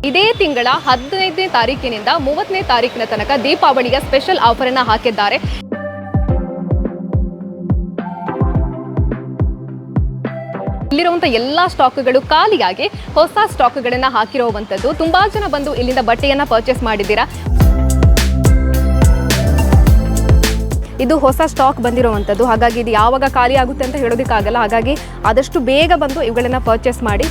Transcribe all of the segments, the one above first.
ಇದೇ ತಿಂಗಳ 15ನೇ ತಾರೀಕಿನಿಂದ 30ನೇ ತಾರೀಕಿನ ತನಕ ದೀಪಾವಳಿಯ ಸ್ಪೆಷಲ್ ಆಫರ್ ಅನ್ನು ಹಾಕಿದ್ದಾರೆ. ಇಲ್ಲಿರುವಂತ ಎಲ್ಲಾ ಸ್ಟಾಕ್ಗಳು ಖಾಲಿಯಾಗಿ ಹೊಸ ಸ್ಟಾಕ್ಗಳನ್ನ ಹಾಕಿರುವಂತದ್ದು. ತುಂಬಾ ಜನ ಬಂದು ಇಲ್ಲಿಂದ ಬಟ್ಟೆಯನ್ನ ಪರ್ಚೇಸ್ ಮಾಡಿದ್ದೀರಾ. ಇದು ಹೊಸ ಸ್ಟಾಕ್ ಬಂದಿರುವಂತದ್ದು, ಹಾಗಾಗಿ ಇದು ಯಾವಾಗ ಖಾಲಿ ಆಗುತ್ತೆ ಅಂತ ಹೇಳೋದಕ್ಕಾಗಲ್ಲ. ಹಾಗಾಗಿ ಆದಷ್ಟು ಬೇಗ ಬಂದು ಇವುಗಳನ್ನ ಪರ್ಚೇಸ್ ಮಾಡಿ.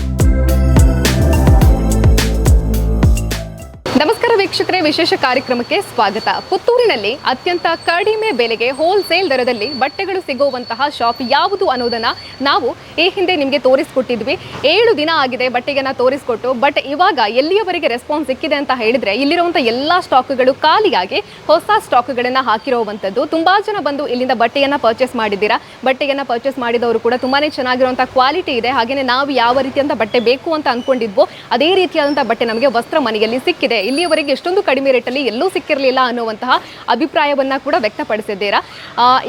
ನಮಸ್ಕಾರ ವೀಕ್ಷಕರೇ, ವಿಶೇಷ ಕಾರ್ಯಕ್ರಮಕ್ಕೆ ಸ್ವಾಗತ. ಪುತ್ತೂರಿನಲ್ಲಿ ಅತ್ಯಂತ ಕಡಿಮೆ ಬೆಲೆಗೆ ಹೋಲ್ಸೇಲ್ ದರದಲ್ಲಿ ಬಟ್ಟೆಗಳು ಸಿಗುವಂತಹ ಶಾಪ್ ಯಾವುದು ಅನ್ನೋದನ್ನ ನಾವು ಈ ಹಿಂದೆ ನಿಮಗೆ ತೋರಿಸ್ಕೊಟ್ಟಿದ್ವಿ. 7 ದಿನ ಆಗಿದೆ ಬಟ್ಟೆಗಳನ್ನ ತೋರಿಸ್ಕೊಟ್ಟು. ಬಟ್ ಇವಾಗ ಎಲ್ಲಿಯವರೆಗೆ ರೆಸ್ಪಾನ್ಸ್ ಸಿಕ್ಕಿದೆ ಅಂತ ಹೇಳಿದ್ರೆ, ಇಲ್ಲಿರುವಂಥ ಎಲ್ಲ ಸ್ಟಾಕ್ಗಳು ಖಾಲಿಯಾಗಿ ಹೊಸ ಸ್ಟಾಕ್ಗಳನ್ನ ಹಾಕಿರುವಂಥದ್ದು. ತುಂಬಾ ಜನ ಬಂದು ಇಲ್ಲಿಂದ ಬಟ್ಟೆಯನ್ನ ಪರ್ಚೇಸ್ ಮಾಡಿದ್ದೀರಾ. ಬಟ್ಟೆಯನ್ನ ಪರ್ಚೇಸ್ ಮಾಡಿದವರು ಕೂಡ ತುಂಬಾನೇ ಚೆನ್ನಾಗಿರುವಂಥ ಕ್ವಾಲಿಟಿ ಇದೆ. ಹಾಗೆಯೇ ನಾವು ಯಾವ ರೀತಿಯಂತ ಬಟ್ಟೆ ಬೇಕು ಅಂತ ಅನ್ಕೊಂಡಿದ್ವೋ ಅದೇ ರೀತಿಯಾದಂಥ ಬಟ್ಟೆ ನಮಗೆ ವಸ್ತ್ರ ಮನೆಯಲ್ಲಿ ಸಿಕ್ಕಿದೆ. ಇಲ್ಲಿಯವರೆಗೆ ಎಷ್ಟೊಂದು ಕಡಿಮೆ ರೇಟಲ್ಲಿ ಎಲ್ಲೂ ಸಿಕ್ಕಿರಲಿಲ್ಲ ಅನ್ನುವಂತಹ ಅಭಿಪ್ರಾಯವನ್ನ ಕೂಡ ವ್ಯಕ್ತಪಡಿಸಿದ್ದೀರಾ.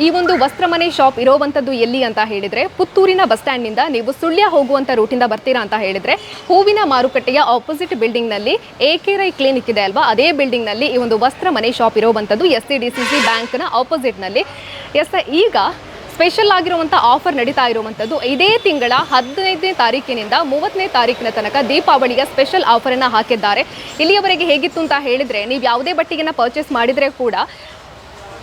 ಈ ಒಂದು ವಸ್ತ್ರ ಮನೆ ಶಾಪ್ ಇರುವಂತದ್ದು ಎಲ್ಲಿ ಅಂತ ಹೇಳಿದ್ರೆ, ಪುತ್ತೂರಿನ ಬಸ್ ಸ್ಟ್ಯಾಂಡ್ ನಿಂದ ನೀವು ಸುಳ್ಯ ಹೋಗುವಂತ ರೂಟಿಂದ ಬರ್ತೀರಾ ಅಂತ ಹೇಳಿದ್ರೆ, ಹೂವಿನ ಮಾರುಕಟ್ಟೆಯ ಆಪೋಸಿಟ್ ಬಿಲ್ಡಿಂಗ್ ನಲ್ಲಿ 𝐴𝐾𝐸 ಕ್ಲಿನಿಕ್ ಇದೆ ಅಲ್ವಾ, ಅದೇ ಬಿಲ್ಡಿಂಗ್ ನಲ್ಲಿ ಈ ಒಂದು ವಸ್ತ್ರ ಮನೆ ಶಾಪ್ ಇರುವಂತದ್ದು. SCDCC ಬ್ಯಾಂಕ್ ನ ಆಪೋಸಿಟ್ ನಲ್ಲಿ. ಈಗ ಸ್ಪೆಷಲ್ ಆಗಿರುವಂಥ ಆಫರ್ ನಡೀತಾ ಇರುವಂಥದ್ದು. ಇದೇ ತಿಂಗಳ 15ನೇ ತಾರೀಕಿನಿಂದ 30ನೇ ತಾರೀಕಿನ ತನಕ ದೀಪಾವಳಿಯ ಸ್ಪೆಷಲ್ ಆಫರನ್ನು ಹಾಕಿದ್ದಾರೆ. ಇಲ್ಲಿಯವರೆಗೆ ಹೇಗಿತ್ತು ಅಂತ ಹೇಳಿದರೆ, ನೀವು ಯಾವುದೇ ಬಟ್ಟೆಯನ್ನು ಪರ್ಚೇಸ್ ಮಾಡಿದರೆ ಕೂಡ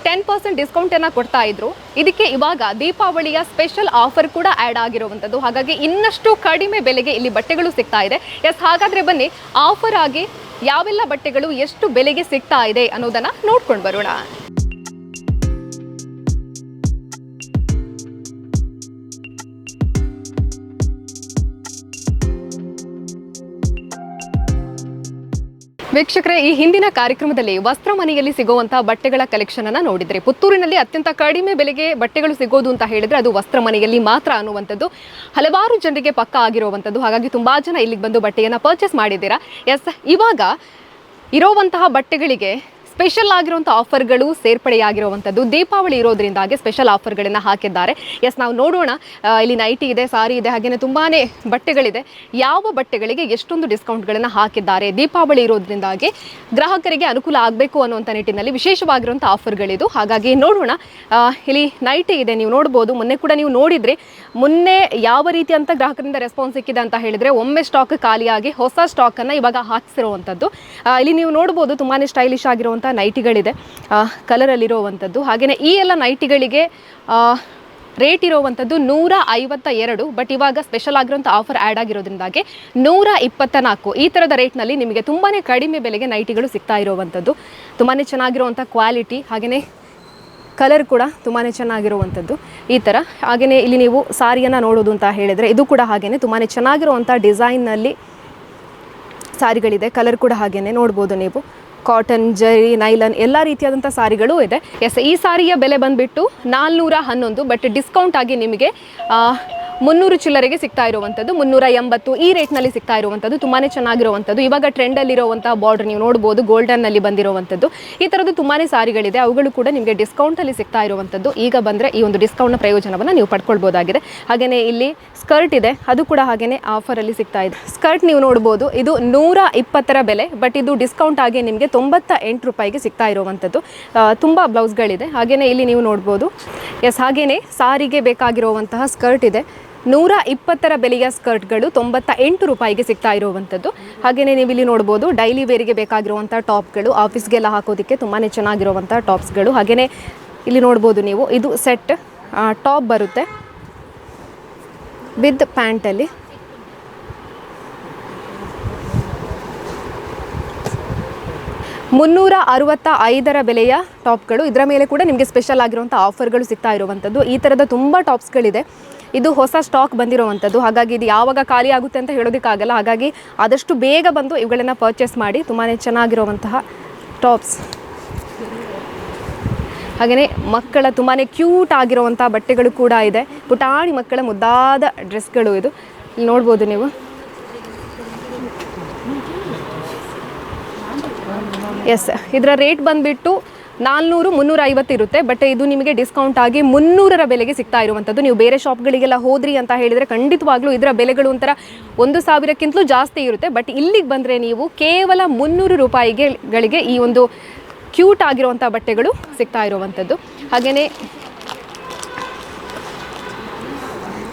10% ಡಿಸ್ಕೌಂಟನ್ನು ಕೊಡ್ತಾ ಇದ್ರು. ಇದಕ್ಕೆ ಇವಾಗ ದೀಪಾವಳಿಯ ಸ್ಪೆಷಲ್ ಆಫರ್ ಕೂಡ ಆ್ಯಡ್ ಆಗಿರುವಂಥದ್ದು. ಹಾಗಾಗಿ ಇನ್ನಷ್ಟು ಕಡಿಮೆ ಬೆಲೆಗೆ ಇಲ್ಲಿ ಬಟ್ಟೆಗಳು ಸಿಗ್ತಾ ಇದೆ. ಹಾಗಾದರೆ ಬನ್ನಿ, ಆಫರ್ ಆಗಿ ಯಾವೆಲ್ಲ ಬಟ್ಟೆಗಳು ಎಷ್ಟು ಬೆಲೆಗೆ ಸಿಗ್ತಾ ಇದೆ ಅನ್ನೋದನ್ನು ನೋಡ್ಕೊಂಡು ಬರೋಣ. ವೀಕ್ಷಕರೇ, ಈ ಹಿಂದಿನ ಕಾರ್ಯಕ್ರಮದಲ್ಲಿ ವಸ್ತ್ರ ಮನೆಯಲ್ಲಿ ಸಿಗುವಂತಹ ಬಟ್ಟೆಗಳ ಕಲೆಕ್ಷನ್ ಅನ್ನ ನೋಡಿದ್ರೆ, ಪುತ್ತೂರಿನಲ್ಲಿ ಅತ್ಯಂತ ಕಡಿಮೆ ಬೆಲೆಗೆ ಬಟ್ಟೆಗಳು ಸಿಗೋದು ಅಂತ ಹೇಳಿದ್ರೆ ಅದು ವಸ್ತ್ರ ಮನೆಯಲ್ಲಿ ಮಾತ್ರ ಅನ್ನುವಂಥದ್ದು ಹಲವಾರು ಜನರಿಗೆ ಪಕ್ಕ ಆಗಿರುವಂಥದ್ದು. ಹಾಗಾಗಿ ತುಂಬಾ ಜನ ಇಲ್ಲಿಗೆ ಬಂದು ಬಟ್ಟೆಯನ್ನ ಪರ್ಚೇಸ್ ಮಾಡಿದ್ದೀರಾ. ಇವಾಗ ಇರುವಂತಹ ಬಟ್ಟೆಗಳಿಗೆ ಸ್ಪೆಷಲ್ ಆಗಿರುವಂಥ ಆಫರ್ಗಳು ಸೇರ್ಪಡೆಯಾಗಿರುವಂಥದ್ದು. ದೀಪಾವಳಿ ಇರೋದ್ರಿಂದಾಗಿ ಸ್ಪೆಷಲ್ ಆಫರ್ಗಳನ್ನು ಹಾಕಿದ್ದಾರೆ. ನಾವು ನೋಡೋಣ. ಇಲ್ಲಿ ನೈಟಿ ಇದೆ, ಸಾರಿ ಇದೆ, ಹಾಗೆಯೇ ತುಂಬಾ ಬಟ್ಟೆಗಳಿದೆ. ಯಾವ ಬಟ್ಟೆಗಳಿಗೆ ಎಷ್ಟೊಂದು ಡಿಸ್ಕೌಂಟ್ಗಳನ್ನು ಹಾಕಿದ್ದಾರೆ, ದೀಪಾವಳಿ ಇರೋದ್ರಿಂದಾಗಿ ಗ್ರಾಹಕರಿಗೆ ಅನುಕೂಲ ಆಗಬೇಕು ಅನ್ನುವಂಥ ನಿಟ್ಟಿನಲ್ಲಿ ವಿಶೇಷವಾಗಿರುವಂಥ ಆಫರ್ಗಳಿದು. ಹಾಗಾಗಿ ನೋಡೋಣ. ಇಲ್ಲಿ ನೈಟಿ ಇದೆ, ನೀವು ನೋಡ್ಬೋದು. ಮೊನ್ನೆ ಕೂಡ ನೀವು ನೋಡಿದ್ರಿ. ಮೊನ್ನೆ ಯಾವ ರೀತಿ ಅಂತ ಗ್ರಾಹಕರಿಂದ ರೆಸ್ಪಾನ್ಸ್ ಸಿಕ್ಕಿದೆ ಅಂತ ಹೇಳಿದರೆ, ಒಮ್ಮೆ ಸ್ಟಾಕ್ ಖಾಲಿಯಾಗಿ ಹೊಸ ಸ್ಟಾಕನ್ನು ಇವಾಗ ಹಾಕಿಸಿರುವಂಥದ್ದು. ಇಲ್ಲಿ ನೀವು ನೋಡ್ಬೋದು, ತುಂಬಾ ಸ್ಟೈಲಿಶ್ ಆಗಿರುವಂಥ ನೈಟಿಗಳಿದೆ ಕಲರಲ್ಲಿರುವಂಥದ್ದು. ಹಾಗೆಯೇ ಈ ಎಲ್ಲ ನೈಟಿಗಳಿಗೆ ರೇಟ್ ಇರುವಂಥದ್ದು 152. ಬಟ್ ಇವಾಗ ಸ್ಪೆಷಲ್ ಆಗಿರುವಂಥ ಆಫರ್ ಆ್ಯಡ್ ಆಗಿರೋದ್ರಿಂದಾಗಿ 124 ಈ ಥರದ ರೇಟ್ನಲ್ಲಿ ನಿಮಗೆ ತುಂಬಾ ಕಡಿಮೆ ಬೆಲೆಗೆ ನೈಟಿಗಳು ಸಿಗ್ತಾ ಇರುವಂಥದ್ದು. ತುಂಬಾ ಚೆನ್ನಾಗಿರುವಂಥ ಕ್ವಾಲಿಟಿ, ಹಾಗೆಯೇ ಕಲರ್ ಕೂಡ ತುಂಬಾ ಚೆನ್ನಾಗಿರುವಂಥದ್ದು ಈ ಥರ. ಹಾಗೆಯೇ ಇಲ್ಲಿ ನೀವು ಸಾರಿಯನ್ನು ನೋಡೋದು ಅಂತ ಹೇಳಿದರೆ, ಇದು ಕೂಡ ಹಾಗೆಯೇ ತುಂಬಾ ಚೆನ್ನಾಗಿರುವಂಥ ಡಿಸೈನ್ನಲ್ಲಿ ಸಾರಿಗಳಿದೆ. ಕಲರ್ ಕೂಡ ಹಾಗೆಯೇ ನೋಡ್ಬೋದು ನೀವು. ಕಾಟನ್, ಜರಿ, ನೈಲನ್ ಎಲ್ಲ ರೀತಿಯಾದಂಥ ಸಾರಿಗಳು ಇದೆ. ಈ ಸಾರಿಯ ಬೆಲೆ ಬಂದುಬಿಟ್ಟು 411. ಬಟ್ ಡಿಸ್ಕೌಂಟ್ ಆಗಿ ನಿಮಗೆ 300 ಚಿಲ್ಲರೆಗೆ ಸಿಗ್ತಾ ಇರುವಂಥದ್ದು, 380 ಈ ರೇಟ್ನಲ್ಲಿ ಸಿಗ್ತಾ ಇರುವಂಥದ್ದು. ತುಂಬಾ ಚೆನ್ನಾಗಿರುವಂಥದ್ದು. ಇವಾಗ ಟ್ರೆಂಡಲ್ಲಿರುವಂಥ ಬಾರ್ಡರ್ ನೀವು ನೋಡ್ಬೋದು, ಗೋಲ್ಡನ್ನಲ್ಲಿ ಬಂದಿರುವಂಥದ್ದು. ಈ ಥರದ್ದು ತುಂಬಾ ಸಾರಿಗಳಿದೆ, ಅವುಗಳು ಕೂಡ ನಿಮಗೆ ಡಿಸ್ಕೌಂಟಲ್ಲಿ ಸಿಗ್ತಾ ಇರುವಂಥದ್ದು. ಈಗ ಬಂದರೆ ಈ ಒಂದು ಡಿಸ್ಕೌಂಟ್ನ ಪ್ರಯೋಜನವನ್ನು ನೀವು ಪಡ್ಕೊಳ್ಬೋದಾಗಿದೆ. ಹಾಗೆಯೇ ಇಲ್ಲಿ ಸ್ಕರ್ಟ್ ಇದೆ, ಅದು ಕೂಡ ಹಾಗೆಯೇ ಆಫರಲ್ಲಿ ಸಿಗ್ತಾ ಇದೆ. ಸ್ಕರ್ಟ್ ನೀವು ನೋಡ್ಬೋದು, ಇದು 120 ಬೆಲೆ. ಬಟ್ ಇದು ಡಿಸ್ಕೌಂಟ್ ಆಗಿ ನಿಮಗೆ 98 ರೂಪಾಯಿಗೆ ಸಿಗ್ತಾ ಇರುವಂಥದ್ದು. ತುಂಬ ಬ್ಲೌಸ್ಗಳಿದೆ. ಹಾಗೆಯೇ ಇಲ್ಲಿ ನೀವು ನೋಡ್ಬೋದು. ಹಾಗೆಯೇ ಸಾರಿಗೆ ಬೇಕಾಗಿರುವಂತಹ ಸ್ಕರ್ಟ್ ಇದೆ. 120 ಬೆಲೆಯ ಸ್ಕರ್ಟ್ಗಳು 98 ರೂಪಾಯಿಗೆ ಸಿಗ್ತಾ ಇರುವಂಥದ್ದು. ಹಾಗೆಯೇ ನೀವು ಇಲ್ಲಿ ನೋಡ್ಬೋದು, ಡೈಲಿ ವೇರಿಗೆ ಬೇಕಾಗಿರುವಂಥ ಟಾಪ್ಗಳು, ಆಫೀಸ್ಗೆಲ್ಲ ಹಾಕೋದಕ್ಕೆ ತುಂಬಾ ಚೆನ್ನಾಗಿರುವಂಥ ಟಾಪ್ಸ್ಗಳು. ಹಾಗೆಯೇ ಇಲ್ಲಿ ನೋಡ್ಬೋದು ನೀವು, ಇದು ಸೆಟ್ ಟಾಪ್ ಬರುತ್ತೆ ವಿತ್ ಪ್ಯಾಂಟಲ್ಲಿ. $365 ಬೆಲೆಯ ಟಾಪ್ಗಳು. ಇದರ ಮೇಲೆ ಕೂಡ ನಿಮಗೆ ಸ್ಪೆಷಲ್ ಆಗಿರುವಂಥ ಆಫರ್ಗಳು ಸಿಗ್ತಾ ಇರುವಂಥದ್ದು. ಈ ಥರದ ತುಂಬ ಟಾಪ್ಸ್ಗಳಿದೆ. ಇದು ಹೊಸ ಸ್ಟಾಕ್ ಬಂದಿರುವಂಥದ್ದು. ಹಾಗಾಗಿ ಇದು ಯಾವಾಗ ಖಾಲಿ ಆಗುತ್ತೆ ಅಂತ ಹೇಳೋದಕ್ಕಾಗಲ್ಲ. ಹಾಗಾಗಿ ಆದಷ್ಟು ಬೇಗ ಬಂದು ಇವುಗಳನ್ನು ಪರ್ಚೇಸ್ ಮಾಡಿ. ತುಂಬಾ ಚೆನ್ನಾಗಿರುವಂತಹ ಟಾಪ್ಸ್. ಹಾಗೆಯೇ ಮಕ್ಕಳ ತುಂಬಾ ಕ್ಯೂಟ್ ಆಗಿರುವಂಥ ಬಟ್ಟೆಗಳು ಕೂಡ ಇದೆ. ಪುಟಾಣಿ ಮಕ್ಕಳ ಮುದ್ದಾದ ಡ್ರೆಸ್ಗಳು ಇದು. ಇಲ್ಲಿ ನೋಡ್ಬೋದು ನೀವು. ಇದರ ರೇಟ್ ಬಂದುಬಿಟ್ಟು 400 350 ಇರುತ್ತೆ. ಬಟ್ ಇದು ನಿಮಗೆ ಡಿಸ್ಕೌಂಟ್ ಆಗಿ 300ರ ಬೆಲೆಗೆ ಸಿಗ್ತಾ ಇರುವಂಥದ್ದು. ನೀವು ಬೇರೆ ಶಾಪ್ಗಳಿಗೆಲ್ಲ ಹೋದ್ರಿ ಅಂತ ಹೇಳಿದರೆ ಖಂಡಿತವಾಗ್ಲೂ ಇದರ ಬೆಲೆಗಳು ಒಂಥರ 1000ಕ್ಕಿಂತಲೂ ಜಾಸ್ತಿ ಇರುತ್ತೆ. ಬಟ್ ಇಲ್ಲಿಗೆ ಬಂದರೆ ನೀವು ಕೇವಲ 300 ರೂಪಾಯಿಗಳಿಗೆ ಈ ಒಂದು ಕ್ಯೂಟ್ ಆಗಿರುವಂಥ ಬಟ್ಟೆಗಳು ಸಿಗ್ತಾ ಇರುವಂಥದ್ದು. ಹಾಗೆಯೇ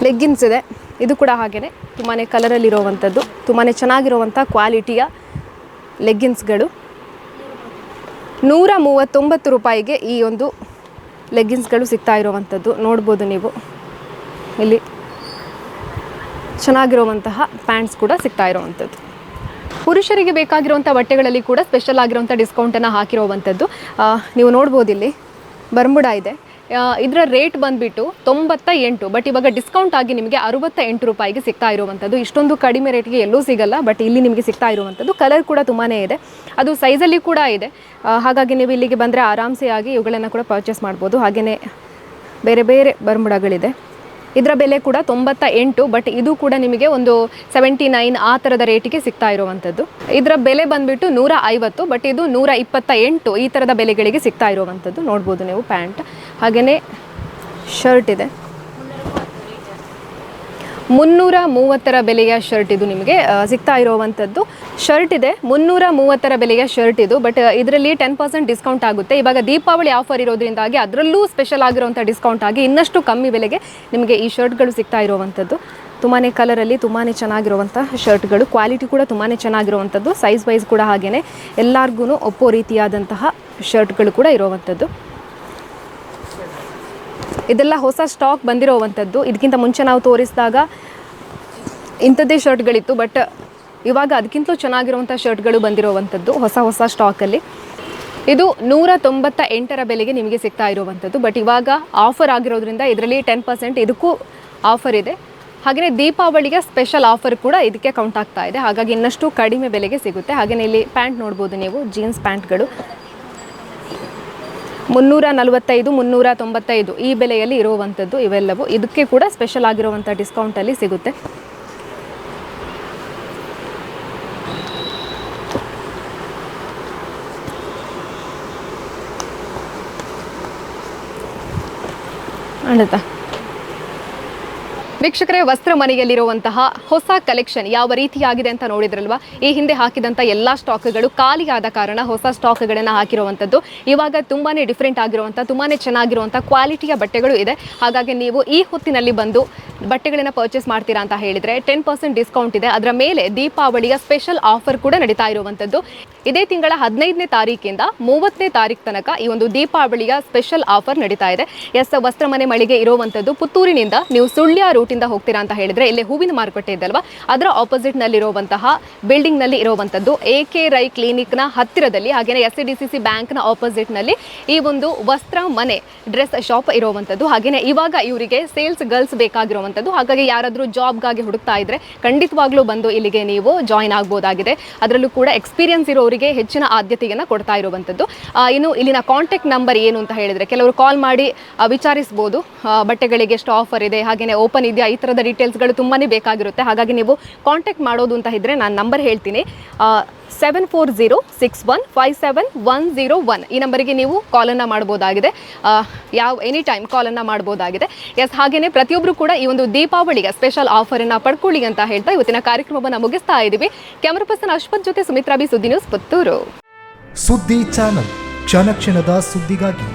ಲೆಗ್ಗಿನ್ಸ್ ಇದೆ, ಇದು ಕೂಡ ಹಾಗೆಯೇ ತುಂಬಾ ಕಲರಲ್ಲಿರುವಂಥದ್ದು, ತುಂಬಾ ಚೆನ್ನಾಗಿರುವಂಥ ಕ್ವಾಲಿಟಿಯ ಲೆಗ್ಗಿನ್ಸ್ಗಳು. 139 ರೂಪಾಯಿಗೆ ಈ ಒಂದು ಲೆಗ್ಗಿನ್ಸ್ಗಳು ಸಿಗ್ತಾ ಇರುವಂಥದ್ದು ನೋಡ್ಬೋದು ನೀವು. ಇಲ್ಲಿ ಚೆನ್ನಾಗಿರುವಂತಹ ಪ್ಯಾಂಟ್ಸ್ ಕೂಡ ಸಿಗ್ತಾ ಇರುವಂಥದ್ದು. ಪುರುಷರಿಗೆ ಬೇಕಾಗಿರುವಂಥ ಬಟ್ಟೆಗಳಲ್ಲಿ ಕೂಡ ಸ್ಪೆಷಲ್ ಆಗಿರುವಂಥ ಡಿಸ್ಕೌಂಟನ್ನು ಹಾಕಿರುವಂಥದ್ದು ನೀವು ನೋಡ್ಬೋದು. ಇಲ್ಲಿ ಬರ್ಮುಡಾ ಇದೆ, ಇದರ ರೇಟ್ ಬಂದುಬಿಟ್ಟು 98, ಬಟ್ ಇವಾಗ ಡಿಸ್ಕೌಂಟ್ ಆಗಿ ನಿಮಗೆ 68 ರೂಪಾಯಿಗೆ ಸಿಗ್ತಾ ಇರುವಂಥದ್ದು. ಇಷ್ಟೊಂದು ಕಡಿಮೆ ರೇಟ್ಗೆ ಎಲ್ಲೂ ಸಿಗಲ್ಲ, ಬಟ್ ಇಲ್ಲಿ ನಿಮಗೆ ಸಿಗ್ತಾ ಇರುವಂಥದ್ದು. ಕಲರ್ ಕೂಡ ತುಂಬಾ ಇದೆ, ಅದು ಸೈಜಲ್ಲಿ ಕೂಡ ಇದೆ. ಹಾಗಾಗಿ ನೀವು ಇಲ್ಲಿಗೆ ಬಂದರೆ ಆರಾಮ್ಸೆ ಆಗಿ ಇವುಗಳನ್ನು ಕೂಡ ಪರ್ಚೇಸ್ ಮಾಡ್ಬೋದು. ಹಾಗೆಯೇ ಬೇರೆ ಬೇರೆ ಬರ್ಮುಡಾಗಳಿದೆ, ಇದರ ಬೆಲೆ ಕೂಡ 98, ಬಟ್ ಇದು ಕೂಡ ನಿಮಗೆ ಒಂದು 79 ಆ ಥರದ ರೇಟಿಗೆ ಸಿಗ್ತಾ ಇರುವಂಥದ್ದು. ಇದರ ಬೆಲೆ ಬಂದುಬಿಟ್ಟು 150, ಬಟ್ ಇದು 128 ಈ ಥರದ ಬೆಲೆಗಳಿಗೆ ಸಿಗ್ತಾ ಇರುವಂಥದ್ದು ನೋಡ್ಬೋದು ನೀವು. ಪ್ಯಾಂಟ್ ಹಾಗೆಯೇ ಶರ್ಟ್ ಇದೆ, 330ರ ಬೆಲೆಯ ಶರ್ಟ್ ಇದು ನಿಮಗೆ ಸಿಗ್ತಾ ಇರುವಂಥದ್ದು. ಶರ್ಟ್ ಇದೆ 330ರ ಬೆಲೆಯ ಶರ್ಟ್ ಇದು, ಬಟ್ ಇದರಲ್ಲಿ 10% ಡಿಸ್ಕೌಂಟ್ ಆಗುತ್ತೆ. ಇವಾಗ ದೀಪಾವಳಿ ಆಫರ್ ಇರೋದ್ರಿಂದಾಗಿ ಅದರಲ್ಲೂ ಸ್ಪೆಷಲ್ ಆಗಿರುವಂಥ ಡಿಸ್ಕೌಂಟ್ ಆಗಿ ಇನ್ನಷ್ಟು ಕಮ್ಮಿ ಬೆಲೆಗೆ ನಿಮಗೆ ಈ ಶರ್ಟ್ಗಳು ಸಿಗ್ತಾ ಇರುವಂಥದ್ದು. ತುಂಬಾ ಕಲರಲ್ಲಿ ತುಂಬಾ ಚೆನ್ನಾಗಿರುವಂಥ ಶರ್ಟ್ಗಳು, ಕ್ವಾಲಿಟಿ ಕೂಡ ತುಂಬಾ ಚೆನ್ನಾಗಿರುವಂಥದ್ದು. ಸೈಜ್ ವೈಸ್ ಕೂಡ ಹಾಗೆಯೇ ಎಲ್ಲರಿಗೂ ಒಪ್ಪೋ ರೀತಿಯಾದಂತಹ ಶರ್ಟ್ಗಳು ಕೂಡ ಇರುವಂಥದ್ದು. ಇದೆಲ್ಲ ಹೊಸ ಸ್ಟಾಕ್ ಬಂದಿರೋವಂಥದ್ದು. ಇದಕ್ಕಿಂತ ಮುಂಚೆ ನಾವು ತೋರಿಸಿದಾಗ ಇಂಥದ್ದೇ ಶರ್ಟ್ಗಳಿತ್ತು, ಬಟ್ ಇವಾಗ ಅದಕ್ಕಿಂತಲೂ ಚೆನ್ನಾಗಿರುವಂಥ ಶರ್ಟ್ಗಳು ಬಂದಿರೋವಂಥದ್ದು ಹೊಸ ಸ್ಟಾಕಲ್ಲಿ. ಇದು 198ರ ಬೆಲೆಗೆ ನಿಮಗೆ ಸಿಗ್ತಾ ಇರುವಂಥದ್ದು, ಬಟ್ ಇವಾಗ ಆಫರ್ ಆಗಿರೋದ್ರಿಂದ ಇದರಲ್ಲಿ 10% ಇದಕ್ಕೂ ಆಫರ್ ಇದೆ. ಹಾಗೆಯೇ ದೀಪಾವಳಿಗೆ ಸ್ಪೆಷಲ್ ಆಫರ್ ಕೂಡ ಇದಕ್ಕೆ ಕೌಂಟ್ ಆಗ್ತಾ ಇದೆ, ಹಾಗಾಗಿ ಇನ್ನಷ್ಟು ಕಡಿಮೆ ಬೆಲೆಗೆ ಸಿಗುತ್ತೆ. ಹಾಗೆಯೇ ಇಲ್ಲಿ ಪ್ಯಾಂಟ್ ನೋಡ್ಬೋದು ನೀವು, ಜೀನ್ಸ್ ಪ್ಯಾಂಟ್ಗಳು 345 395 ಈ ಬೆಲೆಯಲ್ಲಿ ಇರುವಂಥದ್ದು ಇವೆಲ್ಲವೂ. ಇದಕ್ಕೆ ಕೂಡ ಸ್ಪೆಷಲ್ ಆಗಿರುವಂಥ ಡಿಸ್ಕೌಂಟಲ್ಲಿ ಸಿಗುತ್ತೆ. ಅಣ್ಣ ವೀಕ್ಷಕರೇ, ವಸ್ತ್ರ ಮನೆಯಲ್ಲಿರುವಂತಹ ಹೊಸ ಕಲೆಕ್ಷನ್ ಯಾವ ರೀತಿಯಾಗಿದೆ ಅಂತ ನೋಡಿದ್ರಲ್ವಾ. ಈ ಹಿಂದೆ ಹಾಕಿದಂಥ ಎಲ್ಲ ಸ್ಟಾಕ್ಗಳು ಖಾಲಿಯಾದ ಕಾರಣ ಹೊಸ ಸ್ಟಾಕ್ಗಳನ್ನು ಹಾಕಿರುವಂಥದ್ದು. ಇವಾಗ ತುಂಬಾ ಡಿಫ್ರೆಂಟ್ ಆಗಿರುವಂಥ ತುಂಬಾ ಚೆನ್ನಾಗಿರುವಂಥ ಕ್ವಾಲಿಟಿಯ ಬಟ್ಟೆಗಳು ಇದೆ. ಹಾಗಾಗಿ ನೀವು ಈ ಹೊತ್ತಿನಲ್ಲಿ ಬಂದು ಬಟ್ಟೆಗಳನ್ನು ಪರ್ಚೇಸ್ ಮಾಡ್ತೀರಾ ಅಂತ ಹೇಳಿದರೆ 10% ಡಿಸ್ಕೌಂಟ್ ಇದೆ. ಅದರ ಮೇಲೆ ದೀಪಾವಳಿಯ ಸ್ಪೆಷಲ್ ಆಫರ್ ಕೂಡ ನಡೀತಾ ಇರುವಂಥದ್ದು. ಇದೇ ತಿಂಗಳ 15ನೇ ತಾರೀಕಿಂದ 30ನೇ ತಾರೀಕು ತನಕ ಈ ಒಂದು ದೀಪಾವಳಿಯ ಸ್ಪೆಷಲ್ ಆಫರ್ ನಡೀತಾ ಇದೆ. ವಸ್ತ್ರ ಮನೆ ಮಳಿಗೆ ಇರುವಂಥದ್ದು ಪುತ್ತೂರಿನಿಂದ ನೀವು ಸುಳ್ಯ ರೂಟಿಂದ ಹೋಗ್ತೀರಾ ಅಂತ ಹೇಳಿದರೆ ಇಲ್ಲಿ ಹೂವಿನ ಮಾರುಕಟ್ಟೆ ಇದಲ್ವಾ, ಅದರ ಆಪೋಸಿಟ್ನಲ್ಲಿರುವಂತಹ ಬಿಲ್ಡಿಂಗ್ನಲ್ಲಿ ಇರುವಂಥದ್ದು AK ರೈ ಕ್ಲಿನಿಕ್ನ ಹತ್ತಿರದಲ್ಲಿ, ಹಾಗೆಯೇ SCDCC ಬ್ಯಾಂಕ್ನ ಆಪೋಸಿಟ್ನಲ್ಲಿ ಈ ಒಂದು ವಸ್ತ್ರ ಮನೆ ಡ್ರೆಸ್ ಶಾಪ್ ಇರುವಂಥದ್ದು. ಹಾಗೆಯೇ ಇವಾಗ ಇವರಿಗೆ ಸೇಲ್ಸ್ ಗರ್ಲ್ಸ್ ಬೇಕಾಗಿರುವಂಥದ್ದು. ಹಾಗಾಗಿ ಯಾರಾದರೂ ಜಾಬ್ಗಾಗಿ ಹುಡುಕ್ತಾ ಇದ್ರೆ ಖಂಡಿತವಾಗ್ಲೂ ಬಂದು ಇಲ್ಲಿಗೆ ನೀವು ಜಾಯಿನ್ ಆಗ್ಬೋದಾಗಿದೆ. ಅದರಲ್ಲೂ ಕೂಡ ಎಕ್ಸ್ಪೀರಿಯನ್ಸ್ ಇರೋರಿಗೆ ಹೆಚ್ಚಿನ ಆದ್ಯತೆಯನ್ನು ಕೊಡ್ತಾ ಇರುವಂಥದ್ದು. ಇನ್ನು ಇಲ್ಲಿನ ಕಾಂಟ್ಯಾಕ್ಟ್ ನಂಬರ್ ಏನು ಅಂತ ಹೇಳಿದರೆ ಕೆಲವರು ಕಾಲ್ ಮಾಡಿ ವಿಚಾರಿಸ್ಬೋದು, ಬಟ್ಟೆಗಳಿಗೆ ಎಷ್ಟು ಆಫರ್ ಇದೆ, ಹಾಗೆಯೇ ಓಪನ್ ಇದೆಯಾ, ಈ ಥರದ ಡೀಟೇಲ್ಸ್ಗಳು ತುಂಬಾ ಬೇಕಾಗಿರುತ್ತೆ. ಹಾಗಾಗಿ ನೀವು ಕಾಂಟ್ಯಾಕ್ಟ್ ಮಾಡೋದು ಅಂತ ಇದ್ದರೆ ನಾನು ನಂಬರ್ ಹೇಳ್ತೀನಿ, 7406157101 ಈ ನಂಬರಿಗೆ ನೀವು ಕಾಲನ್ನು ಮಾಡ್ಬೋದಾಗಿದೆ. ಎನಿ ಟೈಮ್ ಕಾಲನ್ನು ಮಾಡ್ಬೋದಾಗಿದೆ. ಹಾಗೆಯೇ ಪ್ರತಿಯೊಬ್ಬರು ಕೂಡ ಈ ಒಂದು ದೀಪಾವಳಿಗೆ ಸ್ಪೆಷಲ್ ಆಫರನ್ನು ಪಡ್ಕೊಳ್ಳಿ ಅಂತ ಹೇಳ್ತಾ ಇವತ್ತಿನ ಕಾರ್ಯಕ್ರಮವನ್ನು ಮುಗಿಸ್ತಾ ಇದ್ದೀವಿ. ಕ್ಯಾಮರಾ ಪರ್ಸನ್ ಅಶ್ವಥ್ ಜೊತೆ ಸುಮಿತ್ರಾ ಬಿ, ಸುದ್ದಿ ನ್ಯೂಸ್, ಪುತ್ತೂರು. ಸುದ್ದಿ ಚಾನಲ್, ಕ್ಷಣ ಕ್ಷಣದ ಸುದ್ದಿಗಾಗಿ.